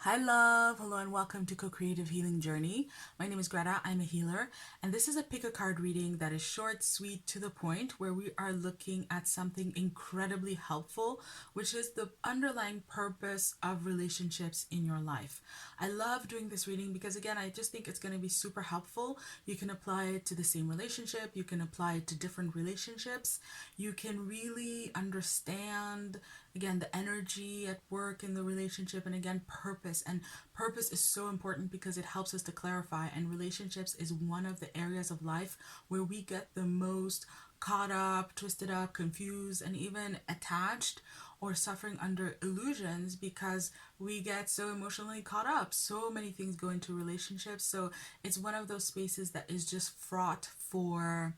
Hi, love. Hello, and welcome to Co-Creative Healing Journey. My name is Greta. I'm a healer, and this is a pick a card reading that is short, sweet, to the point, where we are looking at something incredibly helpful, which is the underlying purpose of relationships in your life. I love doing this reading because, again, I just think it's going to be super helpful. You can apply it to the same relationship, you can apply it to different relationships. You can really understand, again, the energy at work in the relationship, and again, purpose. And purpose is so important because it helps us to clarify, and relationships is one of the areas of life where we get the most caught up, twisted up, confused, and even attached or suffering under illusions because we get so emotionally caught up. So many things go into relationships. So it's one of those spaces that is just fraught for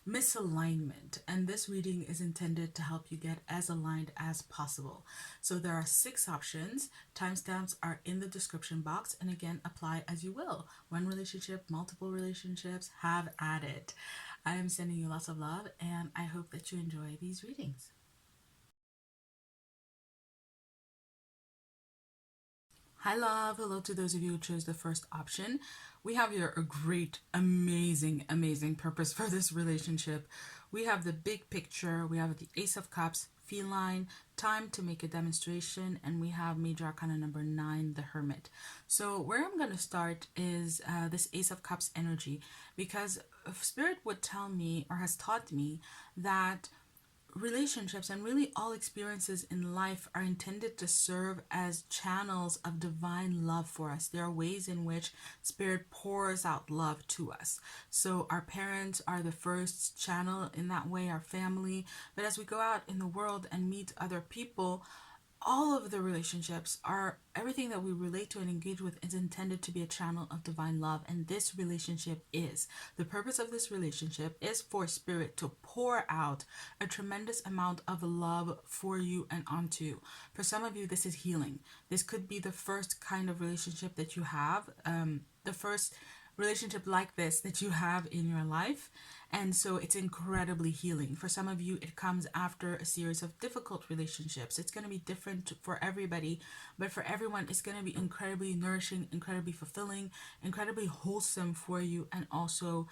misalignment, and this reading is intended to help you get as aligned as possible. So there are 6 options. Timestamps are in the description box, and again, apply as you will. One relationship, multiple relationships, have at it. I am sending you lots of love, and I hope that you enjoy these readings. Hi, love. Hello to those of you who chose the first option. We have here a great, amazing, amazing purpose for this relationship. We have the big picture, we have the Ace of Cups, feline, time to make a demonstration, and we have Major Arcana number 9, the Hermit. So where I'm going to start is this Ace of Cups energy, because Spirit would tell me, or has taught me, that relationships and really all experiences in life are intended to serve as channels of divine love for us. There are ways in which Spirit pours out love to us. So our parents are the first channel in that way, our family. But as we go out in the world and meet other people, all of the relationships are everything that we relate to and engage with is intended to be a channel of divine love, and this relationship is the purpose of this relationship is for Spirit to pour out a tremendous amount of love for you and onto you. For some of you, this is healing. This could be the first kind of relationship that you have, the first relationship like this that you have in your life. And so it's incredibly healing. For some of you, it comes after a series of difficult relationships. It's going to be different for everybody, but for everyone, it's going to be incredibly nourishing, incredibly fulfilling, incredibly wholesome for you, and also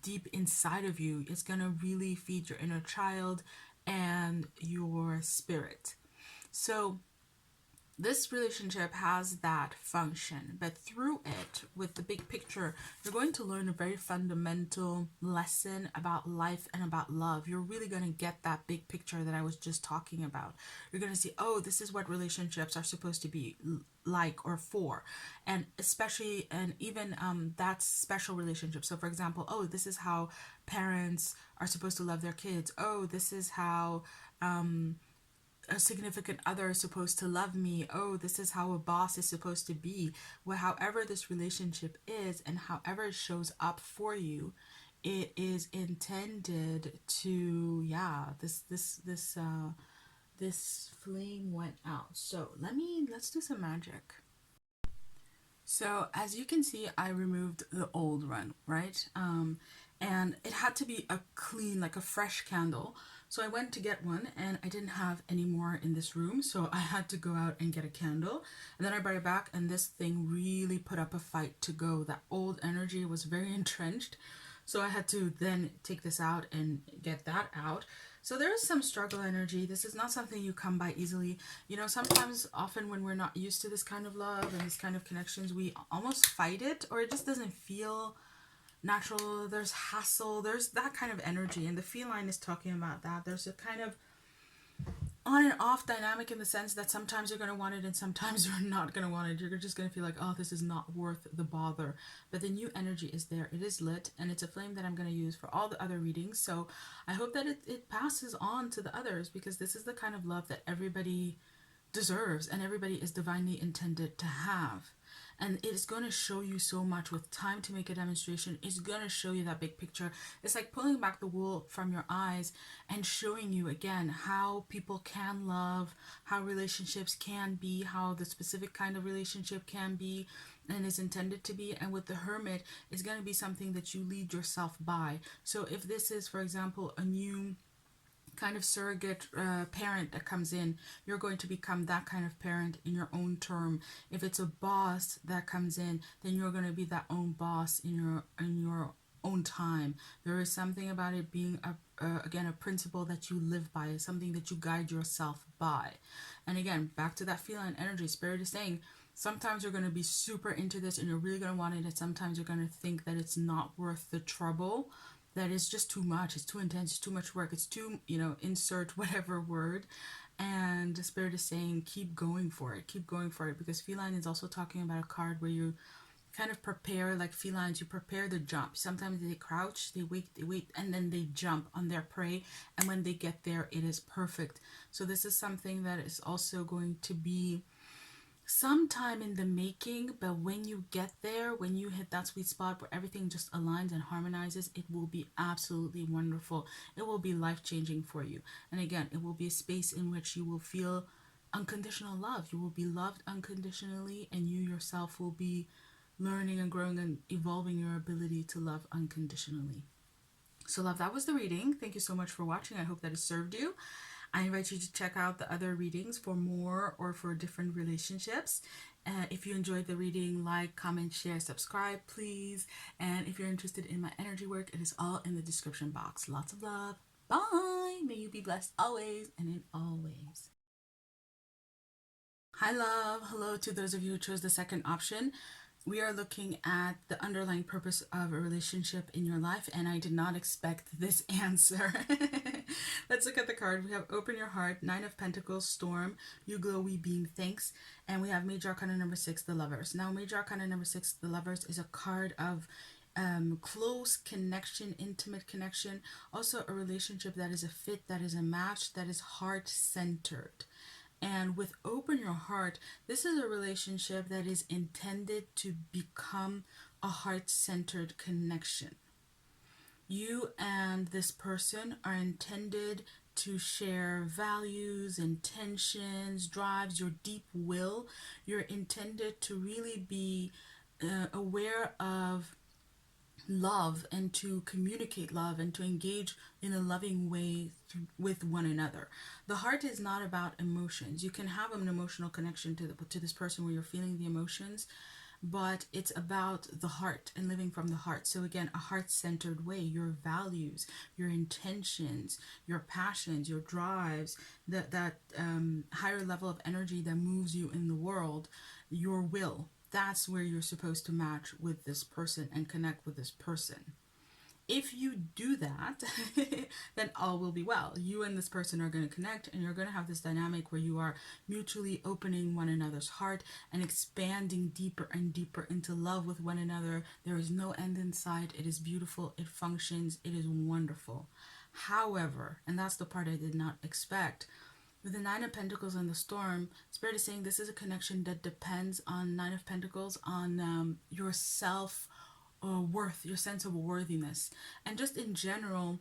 deep inside of you. It's going to really feed your inner child and your spirit. So this relationship has that function, but through it, with the big picture, you're going to learn a very fundamental lesson about life and about love. You're really going to get that big picture that I was just talking about. You're going to see, oh, this is what relationships are supposed to be like or for, and especially, and even that special relationship. So for example, oh, this is how parents are supposed to love their kids. Oh, this is how a significant other is supposed to love me. Oh, this is how a boss is supposed to be. Well, however this relationship is and however it shows up for you, it is intended to, yeah, this flame went out. So let's do some magic. So as you can see, I removed the old one, right? And it had to be a clean, like a fresh candle. So I went to get one and I didn't have any more in this room. So I had to go out and get a candle. And then I brought it back and this thing really put up a fight to go. That old energy was very entrenched. So I had to then take this out and get that out. So there is some struggle energy. This is not something you come by easily. You know, sometimes, often when we're not used to this kind of love and this kind of connections, we almost fight it, or it just doesn't feel natural. There's hassle. There's that kind of energy. And the feline is talking about that. There's a kind of on and off dynamic in the sense that sometimes you're going to want it and sometimes you're not going to want it. You're just going to feel like, oh, this is not worth the bother. But the new energy is there. It is lit, and it's a flame that I'm going to use for all the other readings. So I hope that it passes on to the others, because this is the kind of love that everybody deserves and everybody is divinely intended to have. And it's going to show you so much with time to make a demonstration. It's going to show you that big picture. It's like pulling back the wool from your eyes and showing you again how people can love, how relationships can be, how the specific kind of relationship can be and is intended to be. And with the Hermit, it's going to be something that you lead yourself by. So if this is, for example, a new kind of surrogate parent that comes in, you're going to become that kind of parent in your own term. If it's a boss that comes in, then you're going to be that own boss in your own time. There is something about it being again a principle that you live by, something that you guide yourself by. And again, back to that feline energy, spirit is saying sometimes you're going to be super into this and you're really going to want it, and sometimes you're going to think that it's not worth the trouble, that it's just too much, it's too intense, it's too much work, it's too, insert whatever word. And the spirit is saying keep going for it, keep going for it, because feline is also talking about a card where you kind of prepare, like felines, you prepare the jump. Sometimes they crouch, they wait, and then they jump on their prey, and when they get there, it is perfect. So this is something that is also going to be some time in the making, but when you get there, when you hit that sweet spot where everything just aligns and harmonizes, it will be absolutely wonderful. It will be life-changing for you. And again, it will be a space in which you will feel unconditional love. You will be loved unconditionally, and you yourself will be learning and growing and evolving your ability to love unconditionally. So love, that was the reading. Thank you so much for watching. I hope that it served you. I invite you to check out the other readings for more or for different relationships. If you enjoyed the reading, like, comment, share, subscribe, please. And if you're interested in my energy work, it is all in the description box. Lots of love. Bye. May you be blessed always and in all ways. Hi, love. Hello to those of you who chose the second option. We are looking at the underlying purpose of a relationship in your life, and I did not expect this answer. Let's look at the card. We have Open Your Heart, Nine of Pentacles, Storm, You Glow, We Beam, Thanks, and we have Major Arcana number 6, The Lovers. Now, Major Arcana number 6, The Lovers, is a card of close connection, intimate connection, also a relationship that is a fit, that is a match, that is heart-centered. And with Open Your Heart, this is a relationship that is intended to become a heart-centered connection. You and this person are intended to share values, intentions, drives, your deep will. You're intended to really be aware of love and to communicate love and to engage in a loving way with one another. The heart is not about emotions. You can have an emotional connection to this person where you're feeling the emotions, but it's about the heart and living from the heart. So again, a heart-centered way, your values, your intentions, your passions, your drives, that higher level of energy that moves you in the world, your will. That's where you're supposed to match with this person and connect with this person. If you do that, then all will be well. You and this person are going to connect, and you're going to have this dynamic where you are mutually opening one another's heart and expanding deeper and deeper into love with one another. There is no end in sight. It is beautiful. It functions. It is wonderful. However, and that's the part I did not expect, with the Nine of Pentacles and the Storm, Spirit is saying this is a connection that depends on Nine of Pentacles, on your self-worth, your sense of worthiness. And just in general,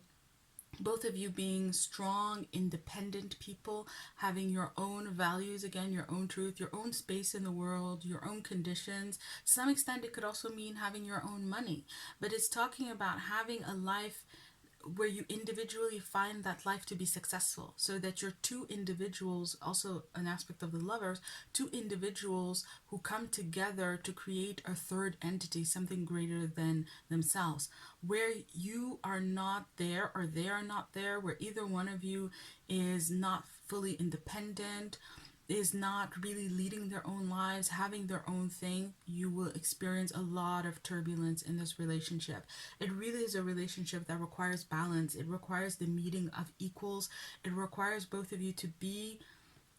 both of you being strong, independent people, having your own values, again, your own truth, your own space in the world, your own conditions. To some extent, it could also mean having your own money. But it's talking about having a life where you individually find that life to be successful, so that you're two individuals, also an aspect of the Lovers, two individuals who come together to create a third entity, something greater than themselves, where you are not there or they are not there, where either one of you is not fully independent, is not really leading their own lives, having their own thing. You will experience a lot of turbulence in this relationship. It really is a relationship that requires balance. It requires the meeting of equals. It requires both of you to be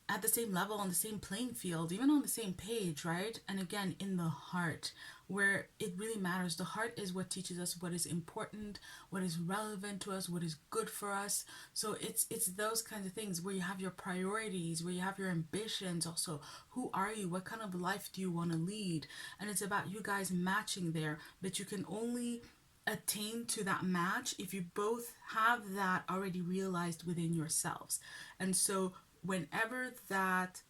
at the same level, on the same playing field, even on the same page, right? And again, in the heart, where it really matters. The heart is what teaches us what is important, what is relevant to us, what is good for us. So it's those kinds of things where you have your priorities, where you have your ambitions. Also, who are you? What kind of life do you want to lead? And it's about you guys matching there, but you can only attain to that match if you both have that already realized within yourselves. And so whenever that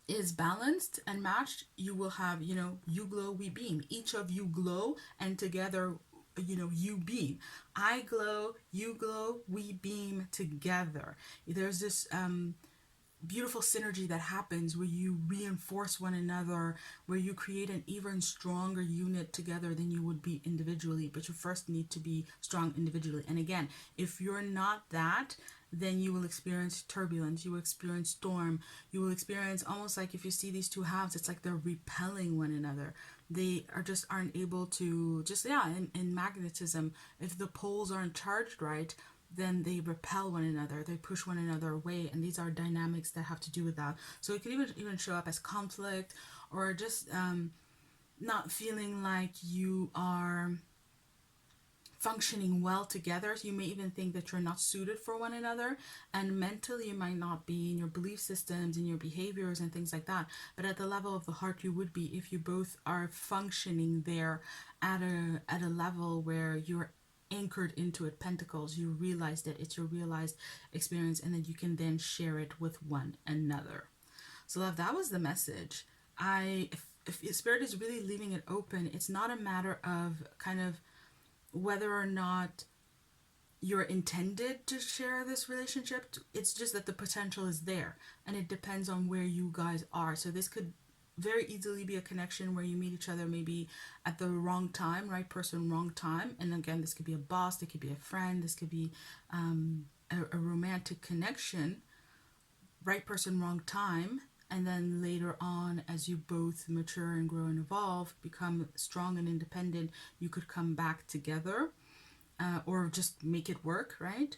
is balanced and matched, you will have, you glow, we beam. Each of you glow, and together you beam. I glow, you glow, we beam together. There's this beautiful synergy that happens where you reinforce one another, where you create an even stronger unit together than you would be individually. But you first need to be strong individually. And again, if you're not that, then you will experience turbulence, you will experience storm, you will experience almost like if you see these two halves, it's like they're repelling one another. They aren't able to in magnetism, if the poles aren't charged right, then they repel one another, they push one another away, and these are dynamics that have to do with that. So it could even show up as conflict, or just not feeling like you are functioning well together. So you may even think that you're not suited for one another, and mentally you might not be, in your belief systems, in your behaviors and things like that, but at the level of the heart you would be if you both are functioning there at a level where you're anchored into it. Pentacles, you realize that it's your realized experience, and then you can then share it with one another. So love, that was the message. If spirit is really leaving it open, it's not a matter of kind of whether or not you're intended to share this relationship. It's just that the potential is there, and it depends on where you guys are. So this could very easily be a connection where you meet each other maybe at the wrong time, right person, wrong time. And again, this could be a boss, it could be a friend, this could be a romantic connection, right person, wrong time. And then later on, as you both mature and grow and evolve, become strong and independent, you could come back together, or just make it work, right?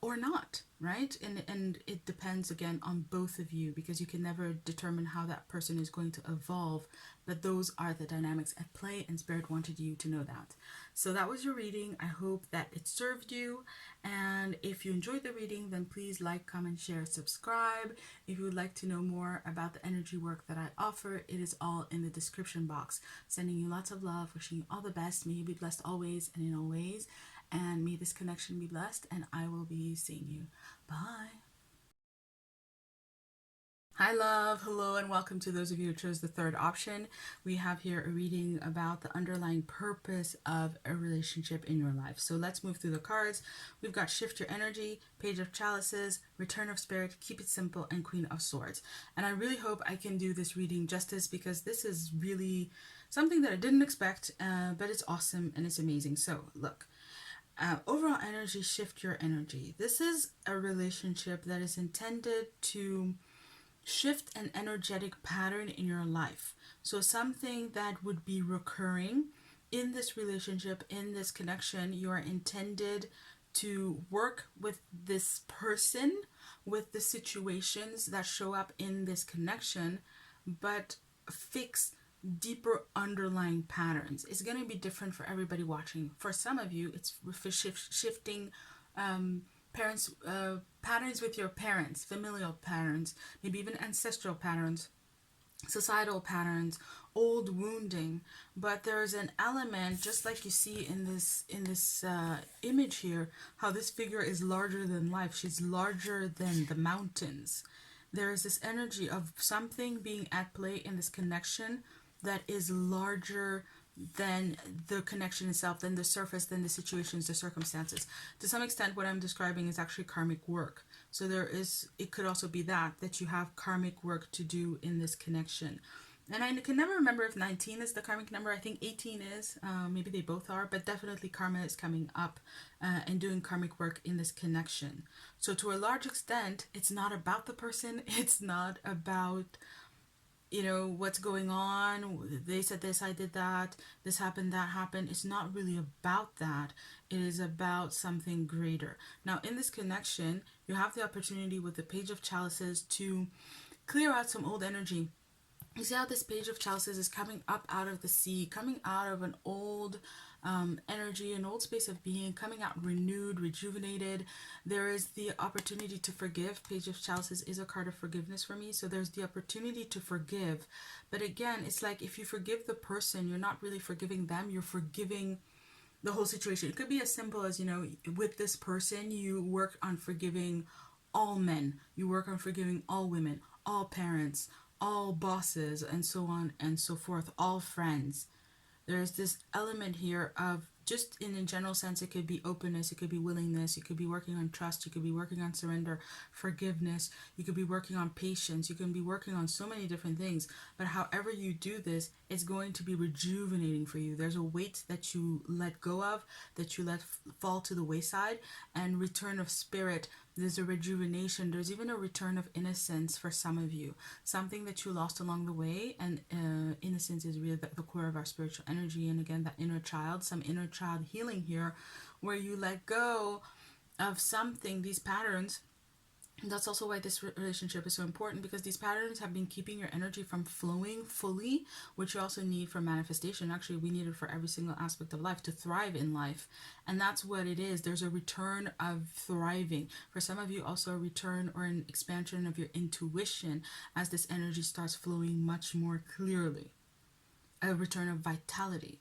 Or not, right? And it depends again on both of you, because you can never determine how that person is going to evolve, but those are the dynamics at play, and spirit wanted you to know that. So that was your reading. I hope that it served you, and if you enjoyed the reading, then please like, comment, share, subscribe. If you would like to know more about the energy work that I offer, it is all in the description box. Sending you lots of love, wishing you all the best. May you be blessed always and in all ways. And may this connection be blessed, and I will be seeing you. Bye. Hi, love. Hello, and welcome to those of you who chose the third option. We have here a reading about the underlying purpose of a relationship in your life. So let's move through the cards. We've got Shift Your Energy, Page of Chalices, Return of Spirit, Keep It Simple, and Queen of Swords. And I really hope I can do this reading justice, because this is really something that I didn't expect, but it's awesome and it's amazing. So look. Overall energy, shift your energy. This is a relationship that is intended to shift an energetic pattern in your life. So something that would be recurring in this relationship, in this connection, you are intended to work with this person, with the situations that show up in this connection, but fix deeper underlying patterns. It's going to be different for everybody watching. For some of you, it's shifting parents, patterns with your parents, familial patterns, maybe even ancestral patterns, societal patterns, old wounding. But there's an element, just like you see in this image here, how this figure is larger than life. She's larger than the mountains. There is this energy of something being at play in this connection that is larger than the connection itself, than the surface, than the situations, the circumstances. To some extent, what I'm describing is actually karmic work. So it could also be that you have karmic work to do in this connection. And I can never remember if 19 is the karmic number. I think 18 is. Maybe they both are, but definitely karma is coming up and doing karmic work in this connection. So to a large extent, it's not about the person. It's not about what's going on. They said this, I did that, this happened, that happened. It's not really about that. It is about something greater. Now, in this connection, you have the opportunity with the Page of Chalices to clear out some old energy. You see how this Page of Chalices is coming up out of the sea, coming out of an old energy, an old space of being, coming out renewed, rejuvenated. There is the opportunity to forgive. Page of Chalices is a card of forgiveness for me. So there's the opportunity to forgive. But again, it's like if you forgive the person, you're not really forgiving them. You're forgiving the whole situation. It could be as simple as, with this person, you work on forgiving all men. You work on forgiving all women, all parents, all bosses, and so on and so forth, all friends. There's this element here of just in a general sense, it could be openness, it could be willingness, you could be working on trust, you could be working on surrender, forgiveness, you could be working on patience, you can be working on so many different things. But however you do this, it's going to be rejuvenating for you. There's a weight that you let go of, that you let fall to the wayside, and return of spirit. There's a rejuvenation. There's even a return of innocence for some of you, something that you lost along the way. And innocence is really the core of our spiritual energy. And again, that inner child, some inner child healing here, where you let go of something, these patterns. And that's also why this relationship is so important, because these patterns have been keeping your energy from flowing fully, which you also need for manifestation. Actually, we need it for every single aspect of life, to thrive in life. And that's what it is. There's a return of thriving. For some of you, also a return or an expansion of your intuition as this energy starts flowing much more clearly. A return of vitality,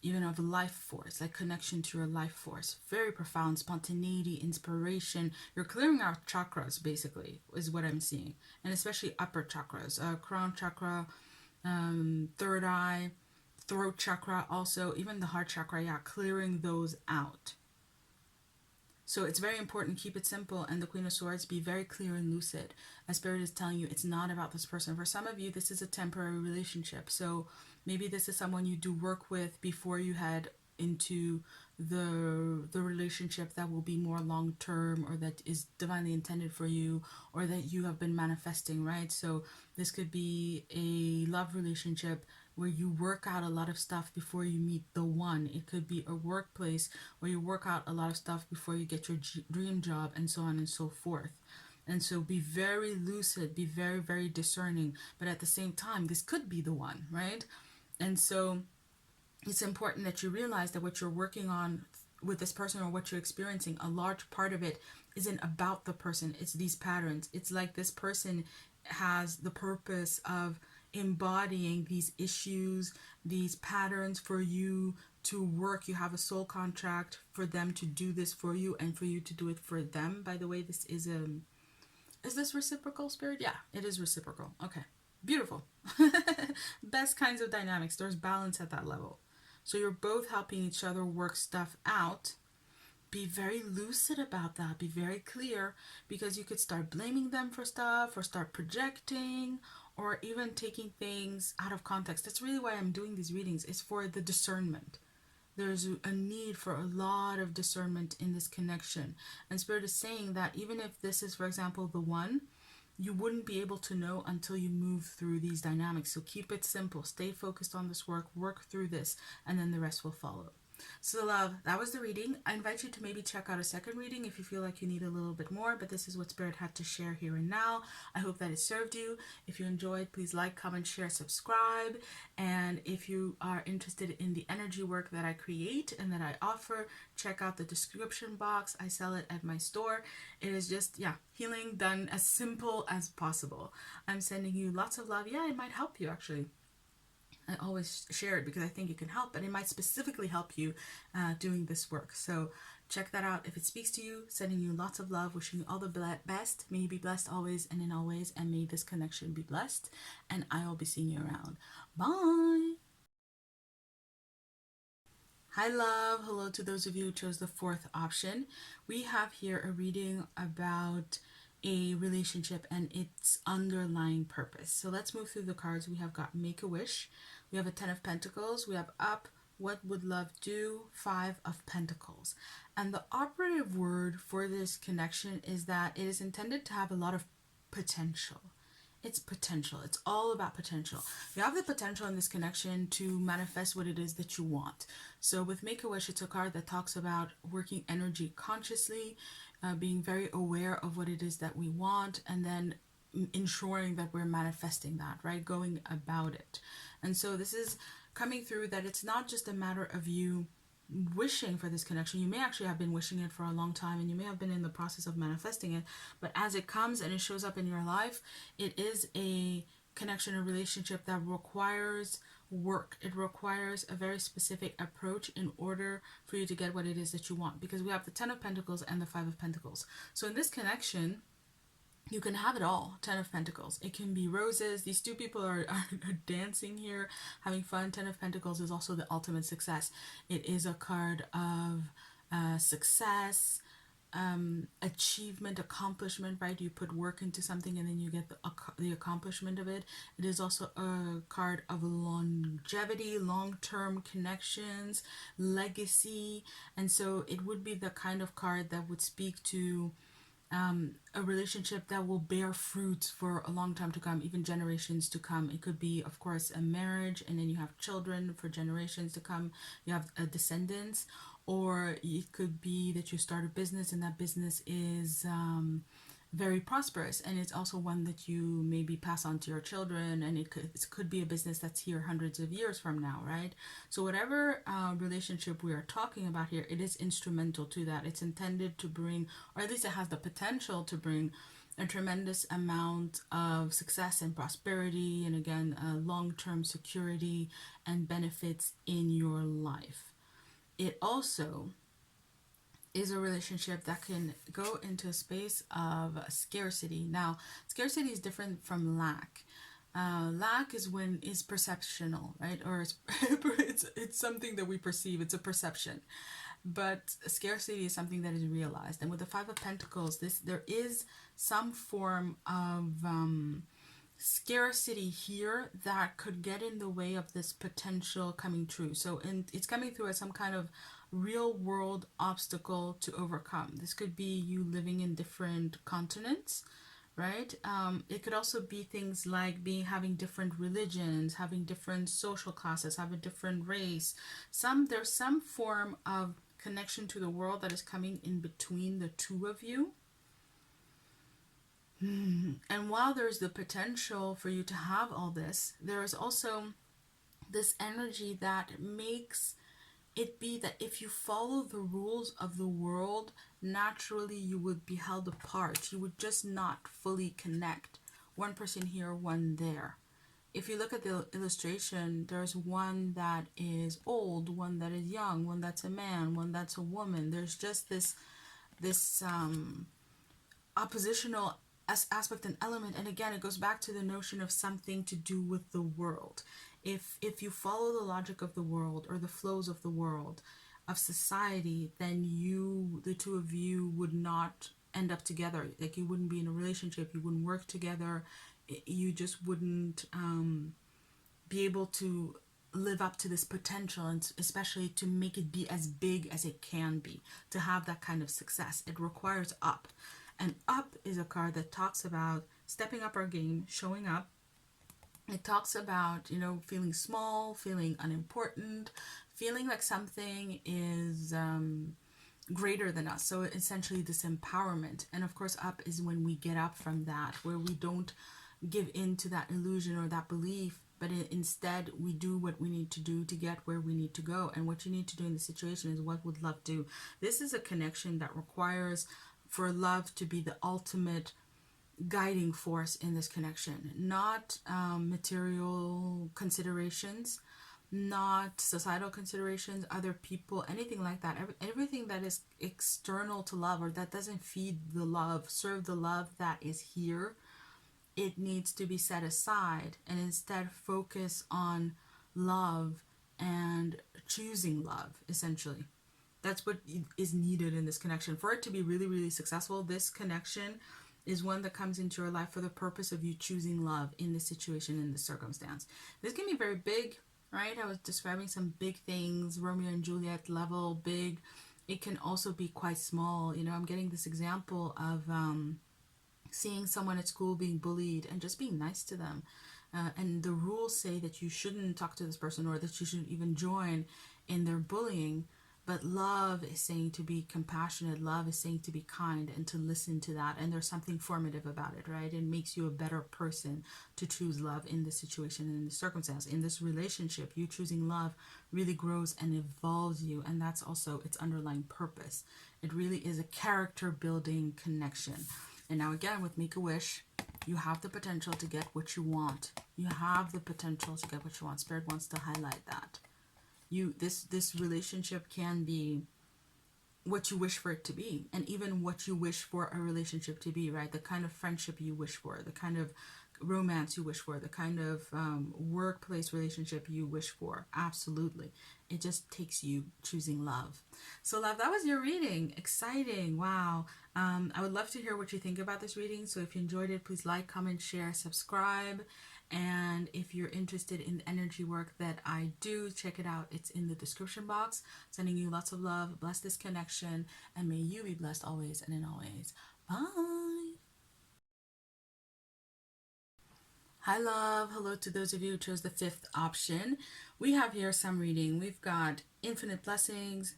even of life force, like connection to your life force. Very profound spontaneity, inspiration. You're clearing out chakras, basically, is what I'm seeing. And especially upper chakras, crown chakra, third eye, throat chakra, also even the heart chakra. Yeah, clearing those out. So it's very important, keep it simple. And the Queen of Swords, be very clear and lucid. As Spirit is telling you, it's not about this person. For some of you, this is a temporary relationship. So maybe this is someone you do work with before you head into the relationship that will be more long term, or that is divinely intended for you, or that you have been manifesting, right? So this could be a love relationship where you work out a lot of stuff before you meet the one. It could be a workplace where you work out a lot of stuff before you get your dream job, and so on and so forth. And so be very lucid, be very, very discerning. But at the same time, this could be the one, right? And so it's important that you realize that what you're working on with this person, or what you're experiencing, a large part of it isn't about the person. It's these patterns. It's like this person has the purpose of embodying these issues, these patterns for you to work. You have a soul contract for them to do this for you, and for you to do it for them. By the way, this is this reciprocal, Spirit? Yeah, it is reciprocal. Okay, beautiful. Best kinds of dynamics. There's balance at that level. So you're both helping each other work stuff out. Be very lucid about that. Be very clear, because you could start blaming them for stuff, or start projecting, or even taking things out of context. That's really why I'm doing these readings, is for the discernment. There's a need for a lot of discernment in this connection. And Spirit is saying that even if this is, for example, the one, you wouldn't be able to know until you move through these dynamics. So keep it simple. Stay focused on this work through this, and then the rest will follow. So love, that was the reading. I invite you to maybe check out a second reading if you feel like you need a little bit more, but this is what Spirit had to share here and now. I hope that it served you. If you enjoyed, please like, comment, share, subscribe. And if you are interested in the energy work that I create and that I offer, check out the description box. I sell it at my store. It is just, yeah, healing done as simple as possible. I'm sending you lots of love. Yeah, it might help you actually. I always share it because I think it can help, but it might specifically help you doing this work. So check that out if it speaks to you. Sending you lots of love, wishing you all the best. May you be blessed always and in all ways, and may this connection be blessed. And I will be seeing you around. Bye. Hi love, hello to those of you who chose the fourth option. We have here a reading about a relationship and its underlying purpose. So let's move through the cards. We have got Make a Wish, we have a 10 of Pentacles, we have Up, What Would Love Do, 5 of Pentacles. And the operative word for this connection is that it is intended to have a lot of potential. It's potential. It's all about potential. You have the potential in this connection to manifest what it is that you want. So with Make a Wish, it's a card that talks about working energy consciously, being very aware of what it is that we want, and then ensuring that we're manifesting that, right? Going about it. And so this is coming through that it's not just a matter of you wishing for this connection. You may actually have been wishing it for a long time, and you may have been in the process of manifesting it, but as it comes and it shows up in your life, it is a connection, a relationship that requires work. It requires a very specific approach in order for you to get what it is that you want, because we have the 10 of Pentacles and the 5 of Pentacles. So in this connection, You can have it all. 10 of Pentacles. It can be roses. These two people are dancing here, having fun. 10 of Pentacles is also the ultimate success. It is a card of success, achievement, accomplishment, right? You put work into something and then you get the accomplishment of it. It is also a card of longevity, long-term connections, legacy. And so it would be the kind of card that would speak to a relationship that will bear fruits for a long time to come, even generations to come. It could be, of course, a marriage, and then you have children for generations to come. You have descendants, or it could be that you start a business, and that business is very prosperous, and it's also one that you maybe pass on to your children, and it could be a business that's here hundreds of years from now, right? So whatever relationship we are talking about here, it is instrumental to that. It's intended to bring, or at least it has the potential to bring, a tremendous amount of success and prosperity, and again, long-term security and benefits in your life. It also is a relationship that can go into a space of scarcity. Now, scarcity is different from lack. Lack is when is perceptional, right? Or it's something that we perceive. It's a perception. But scarcity is something that is realized. And with the Five of Pentacles, there is some form of scarcity here that could get in the way of this potential coming true. So it's coming through as some kind of real world obstacle to overcome. This could be you living in different continents, right? It could also be things like having different religions, having different social classes, having a different race. There's some form of connection to the world that is coming in between the two of you. And while there's the potential for you to have all this, there is also this energy that makes it be that if you follow the rules of the world, naturally you would be held apart. You would just not fully connect. One person here, one there. If you look at the illustration, there's one that is old, one that is young, one that's a man, one that's a woman. There's just this oppositional aspect and element, and again, it goes back to the notion of something to do with the world. If you follow the logic of the world or the flows of the world, of society, then the two of you would not end up together. Like, you wouldn't be in a relationship, you wouldn't work together, you just wouldn't be able to live up to this potential, and especially to make it be as big as it can be, to have that kind of success. It requires up. And up is a card that talks about stepping up our game, showing up. It talks about, feeling small, feeling unimportant, feeling like something is greater than us. So essentially this empowerment. And of course, up is when we get up from that, where we don't give in to that illusion or that belief, but instead we do what we need to do to get where we need to go. And what you need to do in this situation is, what would love do? This is a connection that requires for love to be the ultimate guiding force in this connection, not material considerations, not societal considerations, other people, anything like that. Everything that is external to love, or that doesn't feed the love, serve the love that is here, it needs to be set aside and instead focus on love and choosing love, essentially. That's what is needed in this connection. For it to be really, really successful, this connection is one that comes into your life for the purpose of you choosing love in this situation, in this circumstance. This can be very big, right? I was describing some big things, Romeo and Juliet level, big. It can also be quite small. I'm getting this example of seeing someone at school being bullied and just being nice to them. And the rules say that you shouldn't talk to this person, or that you shouldn't even join in their bullying. But love is saying to be compassionate. Love is saying to be kind and to listen to that. And there's something formative about it, right? It makes you a better person to choose love in this situation and in this circumstance. In this relationship, you choosing love really grows and evolves you. And that's also its underlying purpose. It really is a character building connection. And now again, with Make-A-Wish, you have the potential to get what you want. You have the potential to get what you want. Spirit wants to highlight that. This relationship can be what you wish for it to be, and even what you wish for a relationship to be, right? The kind of friendship you wish for, the kind of romance you wish for, the kind of workplace relationship you wish for. Absolutely. It just takes you choosing love. So, love, that was your reading. Exciting. Wow. I would love to hear what you think about this reading. So, if you enjoyed it, please like, comment, share, subscribe. And if you're interested in the energy work that I do, check it out. It's in the description box. Sending you lots of love. Bless this connection. And may you be blessed always and in always. Bye. Hi, love. Hello to those of you who chose the fifth option. We have here some reading. We've got Infinite Blessings,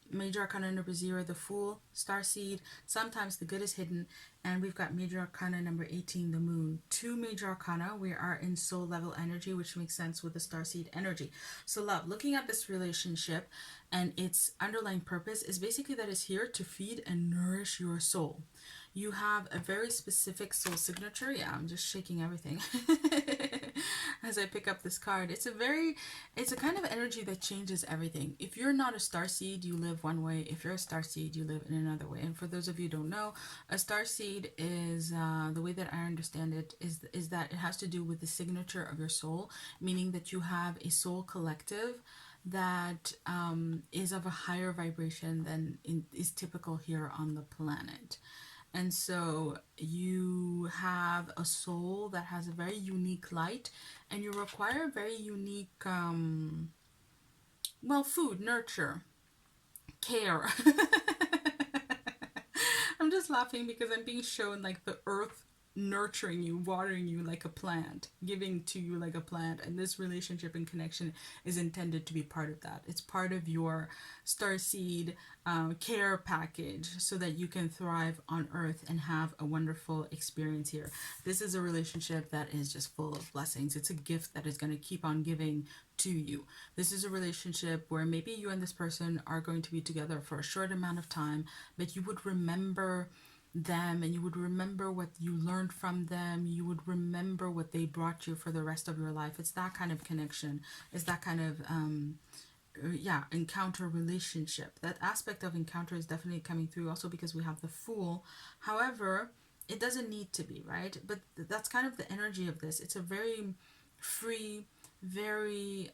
Major Arcana number 0, the Fool, Starseed, Sometimes the Good is Hidden, and we've got Major Arcana number 18, the Moon. 2 Major Arcana. We are in soul level energy, which makes sense with the Starseed energy. So, love, looking at this relationship and its underlying purpose is basically that it's here to feed and nourish your soul. You have a very specific soul signature. Yeah, I'm just shaking everything as I pick up this card. It's a kind of energy that changes everything. If you're not a starseed, you live one way. If you're a starseed, you live in another way. And for those of you who don't know, a starseed is, the way that I understand it, is that it has to do with the signature of your soul, meaning that you have a soul collective that is of a higher vibration than is typical here on the planet. And so you have a soul that has a very unique light, and you require very unique, food, nurture, care. I'm just laughing because I'm being shown like the earth nurturing you, watering you like a plant, giving to you like a plant. And this relationship and connection is intended to be part of that. It's part of your starseed care package so that you can thrive on earth and have a wonderful experience here. This is a relationship that is just full of blessings. It's a gift that is going to keep on giving to you. This is a relationship where maybe you and this person are going to be together for a short amount of time, but you would remember them and you would remember what you learned from them. You would remember what they brought you for the rest of your life. It's that kind of connection. It's that kind of encounter relationship. That aspect of encounter is definitely coming through also because we have the Fool. However, it doesn't need to be, right? But that's kind of the energy of this. It's a very free, very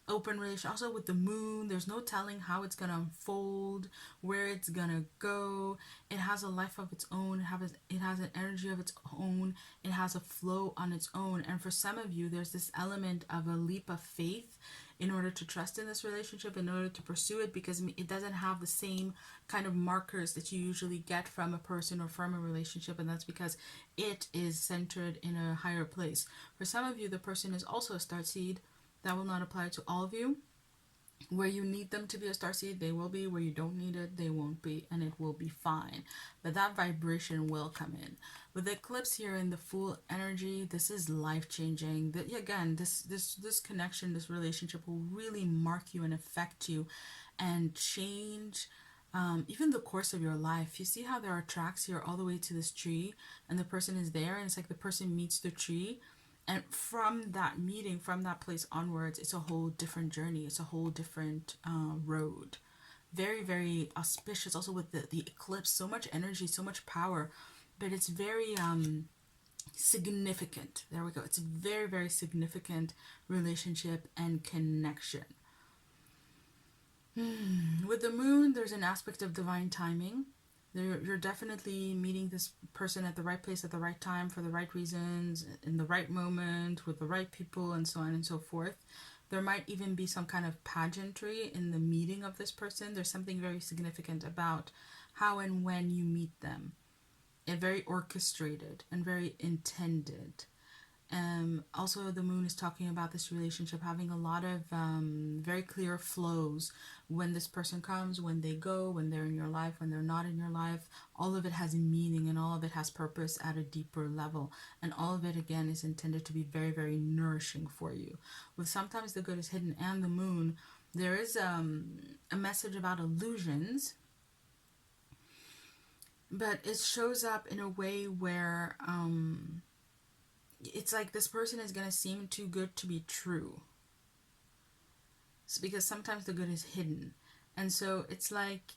open relation. Also with the Moon, there's no telling how it's gonna unfold, where it's gonna go. It has a life of its own. It has an energy of its own. It has a flow on its own. And for some of you, there's this element of a leap of faith in order to trust in this relationship, in order to pursue it, because it doesn't have the same kind of markers that you usually get from a person or from a relationship, and that's because it is centered in a higher place. For some of you, the person is also a starseed. That will not apply to all of you. Where you need them to be a starseed, they will be. Where you don't need it, they won't be, and it will be fine. But that vibration will come in. With the eclipse here in the Fool energy, this is life-changing. Again, this connection, this relationship will really mark you and affect you and change even the course of your life. You see how there are tracks here all the way to this tree, and the person is there, and it's like the person meets the tree. And from that meeting, from that place onwards, it's a whole different journey. It's a whole different road. Very, very auspicious. Also with the eclipse, so much energy, so much power. But it's very significant. There we go. It's a very, very significant relationship and connection. With the Moon, there's an aspect of divine timing. You're definitely meeting this person at the right place at the right time for the right reasons, in the right moment, with the right people, and so on and so forth. There might even be some kind of pageantry in the meeting of this person. There's something very significant about how and when you meet them. And very orchestrated and very intended. Also, the Moon is talking about this relationship having a lot of very clear flows. When this person comes, when they go, when they're in your life, when they're not in your life, all of it has meaning and all of it has purpose at a deeper level. And all of it, again, is intended to be very, very nourishing for you. With Sometimes the Good is Hidden and the Moon, there is a message about illusions, but it shows up in a way where it's like this person is going to seem too good to be true. It's because sometimes the good is hidden. And so it's like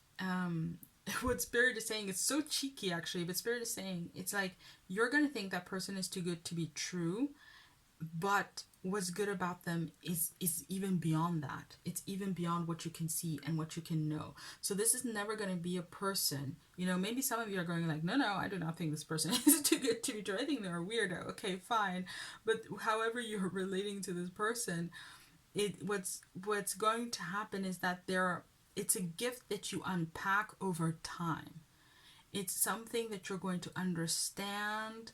what Spirit is saying, it's so cheeky actually, but Spirit is saying it's like you're going to think that person is too good to be true, but what's good about them is even beyond that. It's even beyond what you can see and what you can know. So this is never going to be a person, you know, maybe some of you are going like, no, I do not think this person is too good to be true. I think they're a weirdo. Okay, fine. But however you're relating to this person, what's going to happen is that it's a gift that you unpack over time. It's something that you're going to understand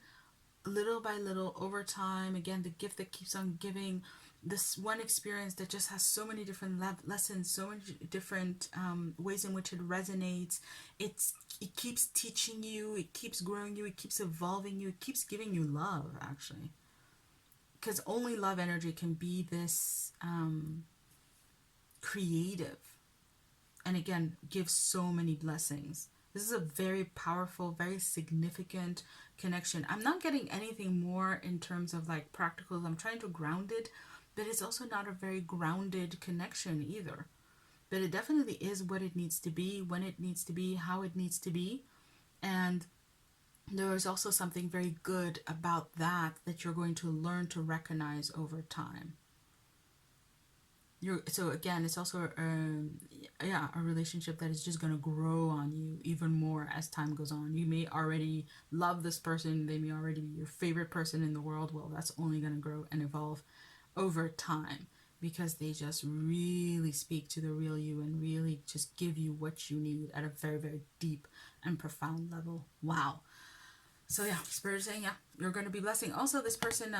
little by little over time. Again, the gift that keeps on giving, this one experience that just has so many different lessons, so many different ways in which it resonates. It keeps teaching you, it keeps growing you, it keeps evolving you, it keeps giving you love, actually. Because only love energy can be this creative, and again, gives so many blessings. This is a very powerful, very significant connection. I'm not getting anything more in terms of like practicals. I'm trying to ground it, but it's also not a very grounded connection either. But it definitely is what it needs to be, when it needs to be, how it needs to be. And there is also something very good about that you're going to learn to recognize over time. So again, it's also a relationship that is just going to grow on you even more as time goes on. You may already love this person, they may already be your favorite person in the world. Well, that's only going to grow and evolve over time, because they just really speak to the real you and really just give you what you need at a very, very deep and profound level. Wow. So yeah, Spirit is saying, yeah, you're going to be blessing. Also, this person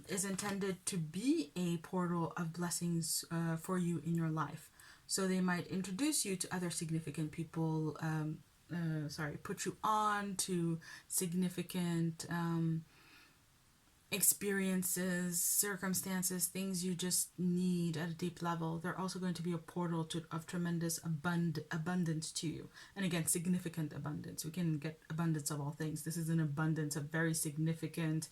is intended to be a portal of blessings for you in your life. So they might introduce you to other significant people, put you on to significant experiences, circumstances, things you just need at a deep level. They're also going to be a portal of tremendous abundance to you. And again, significant abundance. We can get abundance of all things. This is an abundance of very significant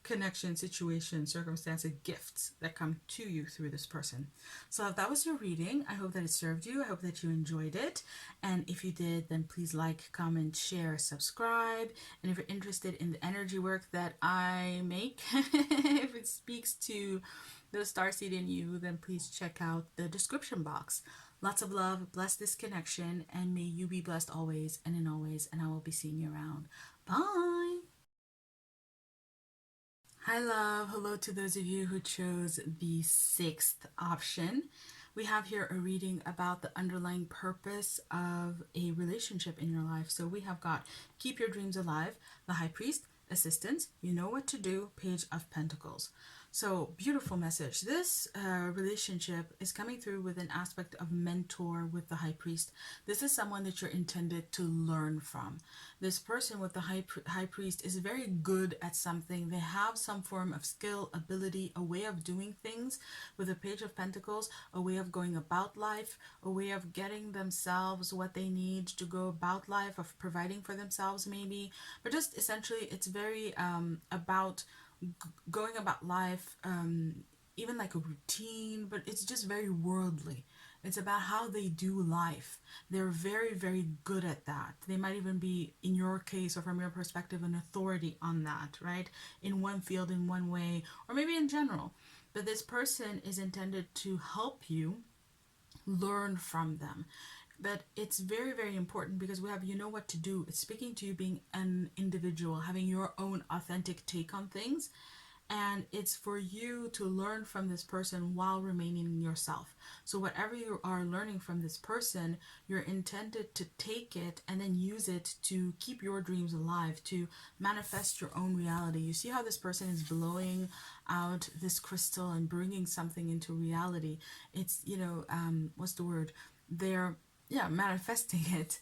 connection, situation, circumstances, gifts that come to you through this person. So if that was your reading, I hope that it served you. I hope that you enjoyed it. And if you did, then please like, comment, share, subscribe. And if you're interested in the energy work that I make, if it speaks to the starseed in you, then please check out the description box. Lots of love. Bless this connection. And may you be blessed always and in always. And I will be seeing you around. Bye. Hi, love. Hello to those of you who chose the 6th option. We have here a reading about the underlying purpose of a relationship in your life. So we have got Keep Your Dreams Alive, the High Priest, Assistance, You Know What to Do, Page of Pentacles. So beautiful message. This relationship is coming through with an aspect of mentor with the High Priest. This is someone that you're intended to learn from. This person with the High Priest is very good at something. They have some form of skill, ability, a way of doing things. With the Page of Pentacles, a way of going about life, a way of getting themselves what they need to go about life, of providing for themselves maybe. But just essentially, it's very about going about life, even like a routine, but it's just very worldly. It's about how they do life. They're very, very good at that. They might even be, in your case or from your perspective, an authority on that, right? In one field, in one way, or maybe in general. But this person is intended to help you learn from them. But it's very, very important because we have You Know What to Do. It's speaking to you being an individual, having your own authentic take on things. And it's for you to learn from this person while remaining yourself. So whatever you are learning from this person, you're intended to take it and then use it to keep your dreams alive, to manifest your own reality. You see how this person is blowing out this crystal and bringing something into reality. It's, what's the word? They're manifesting it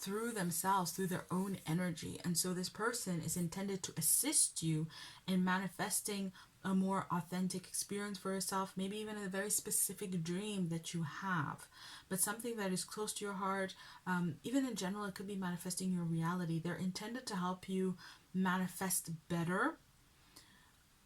through themselves, through their own energy. And so this person is intended to assist you in manifesting a more authentic experience for yourself, maybe even a very specific dream that you have, but something that is close to your heart. Even in general, it could be manifesting your reality. They're intended to help you manifest better,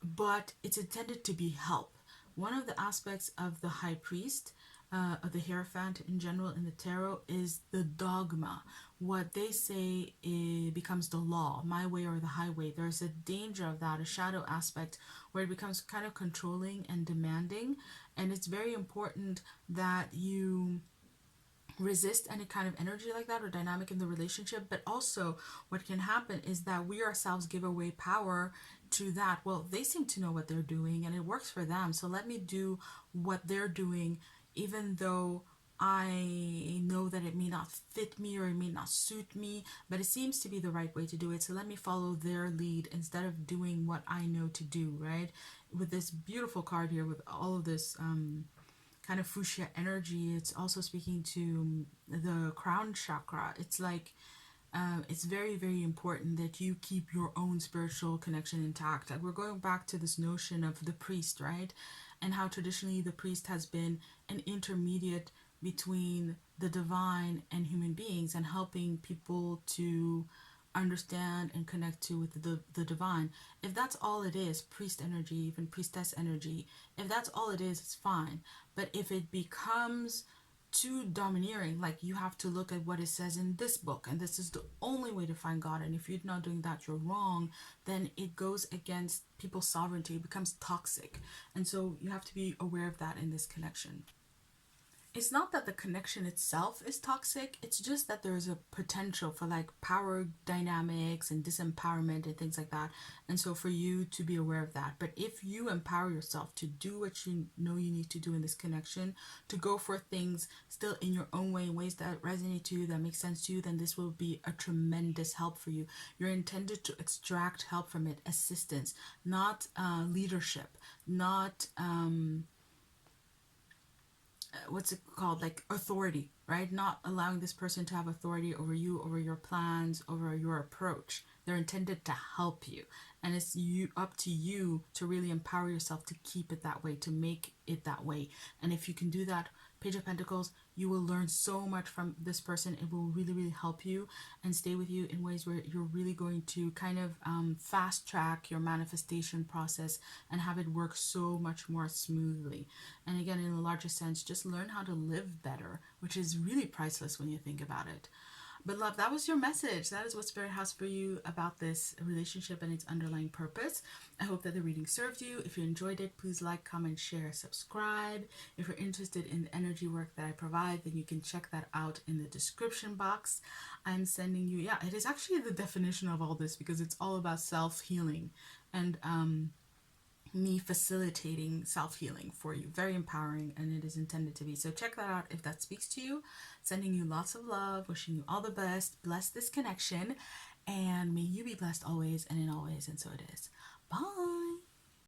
but it's intended to be help. One of the aspects of the High Priest of the Hierophant in general in the tarot is the dogma. What they say it becomes the law, my way or the highway. There's a danger of that, a shadow aspect where it becomes kind of controlling and demanding. And it's very important that you resist any kind of energy like that or dynamic in the relationship. But also what can happen is that we ourselves give away power to that. Well, they seem to know what they're doing and it works for them, so let me do what they're doing, even though I know that it may not fit me or it may not suit me, but it seems to be the right way to do it, so let me follow their lead instead of doing what I know to do, right? With this beautiful card here with all of this kind of fuchsia energy, it's also speaking to the crown chakra. It's like it's very, very important that you keep your own spiritual connection intact. Like we're going back to this notion of the priest, right? And how traditionally the priest has been an intermediate between the divine and human beings and helping people to understand and connect to with the divine. If that's all it is, priest energy, even priestess energy, if that's all it is, it's fine. But if it becomes too domineering, like you have to look at what it says in this book and this is the only way to find God, and if you're not doing that you're wrong, then it goes against people's sovereignty, it becomes toxic. And so you have to be aware of that in this connection. It's not that the connection itself is toxic, it's just that there's a potential for like power dynamics and disempowerment and things like that. And so for you to be aware of that. But if you empower yourself to do what you know you need to do in this connection, to go for things still in your own way, in ways that resonate to you, that make sense to you, then this will be a tremendous help for you. You're intended to extract help from it, assistance, not leadership, not what's it called, like authority, right? Not allowing this person to have authority over you, over your plans, over your approach. They're intended to help you, and it's you up to you to really empower yourself to keep it that way, to make it that way. And if you can do that, Page of Pentacles, you will learn so much from this person. It will really, really help you and stay with you in ways where you're really going to kind of fast track your manifestation process and have it work so much more smoothly. And again, in a larger sense, just learn how to live better, which is really priceless when you think about it. But love, that was your message. That is what Spirit has for you about this relationship and its underlying purpose. I hope that the reading served you. If you enjoyed it, please like, comment, share, subscribe. If you're interested in the energy work that I provide, then you can check that out in the description box. I'm sending you, yeah, it is actually the definition of all this because it's all about self-healing and me facilitating self-healing for you. Very empowering, and it is intended to be. So check that out if that speaks to you. Sending you lots of love, wishing you all the best. Bless this connection, and may you be blessed always and in always, and so it is. Bye.